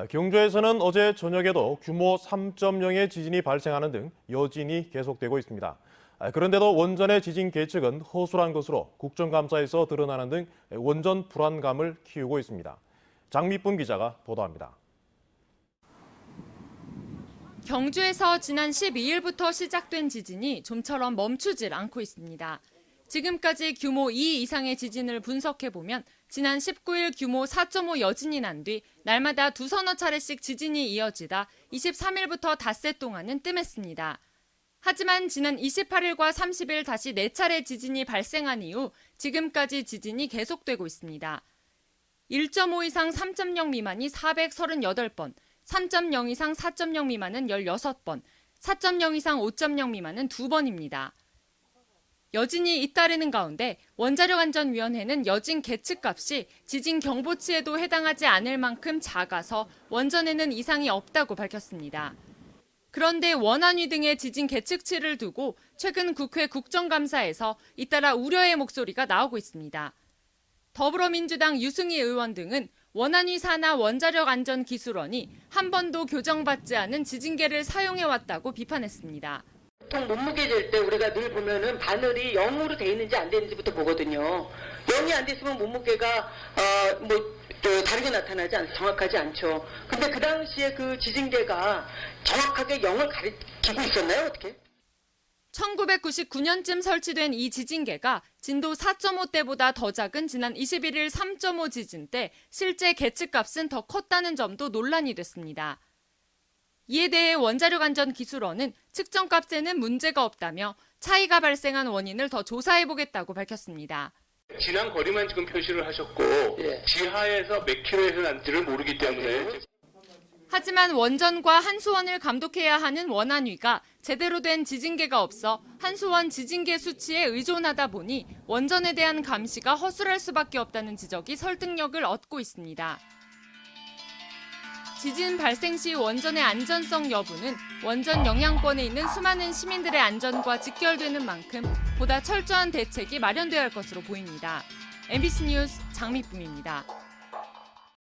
경주에서는 어제 저녁에도 규모 3.0의 지진이 발생하는 등 여진이 계속되고 있습니다. 그런데도 원전의 지진 계측은 허술한 것으로 국정감사에서 드러나는 등 원전 불안감을 키우고 있습니다. 장미쁨 기자가 보도합니다. 경주에서 지난 12일부터 시작된 지진이 좀처럼 멈추질 않고 있습니다. 지금까지 규모 2 이상의 지진을 분석해보면 지난 19일 규모 4.5 여진이 난 뒤 날마다 두서너 차례씩 지진이 이어지다 23일부터 닷새 동안은 뜸했습니다. 하지만 지난 28일과 30일 다시 4차례 지진이 발생한 이후 지금까지 지진이 계속되고 있습니다. 1.5 이상 3.0 미만이 438번, 3.0 이상 4.0 미만은 16번, 4.0 이상 5.0 미만은 2번입니다. 여진이 잇따르는 가운데 원자력안전위원회는 여진 계측값이 지진 경보치에도 해당하지 않을 만큼 작아서 원전에는 이상이 없다고 밝혔습니다. 그런데 원안위 등의 지진 계측치를 두고 최근 국회 국정감사에서 잇따라 우려의 목소리가 나오고 있습니다. 더불어민주당 유승희 의원 등은 원안위 산하 원자력안전기술원이 한 번도 교정받지 않은 지진계를 사용해왔다고 비판했습니다. 보통 몸무게 잴 때 우리가 늘 보면은 바늘이 0으로 돼 있는지 안 돼 있는지부터 보거든요. 0이 안 돼 있으면 몸무게가 다르게 나타나지 정확하지 않죠. 근데 그 당시에 그 지진계가 정확하게 0을 가리키고 있었나요? 어떻게? 1999년쯤 설치된 이 지진계가 진도 4.5 때보다 더 작은 지난 21일 3.5 지진 때 실제 계측값은 더 컸다는 점도 논란이 됐습니다. 이에 대해 원자력안전기술원은 측정값에는 문제가 없다며 차이가 발생한 원인을 더 조사해보겠다고 밝혔습니다. 지난 거리만 지금 표시를 하셨고 지하에서 몇 킬로에서 난지를 모르기 때문에. 하지만 원전과 한수원을 감독해야 하는 원안위가 제대로 된 지진계가 없어 한수원 지진계 수치에 의존하다 보니 원전에 대한 감시가 허술할 수밖에 없다는 지적이 설득력을 얻고 있습니다. 지진 발생 시 원전의 안전성 여부는 원전 영향권에 있는 수많은 시민들의 안전과 직결되는 만큼 보다 철저한 대책이 마련돼야 할 것으로 보입니다. MBC 뉴스 장미쁨입니다.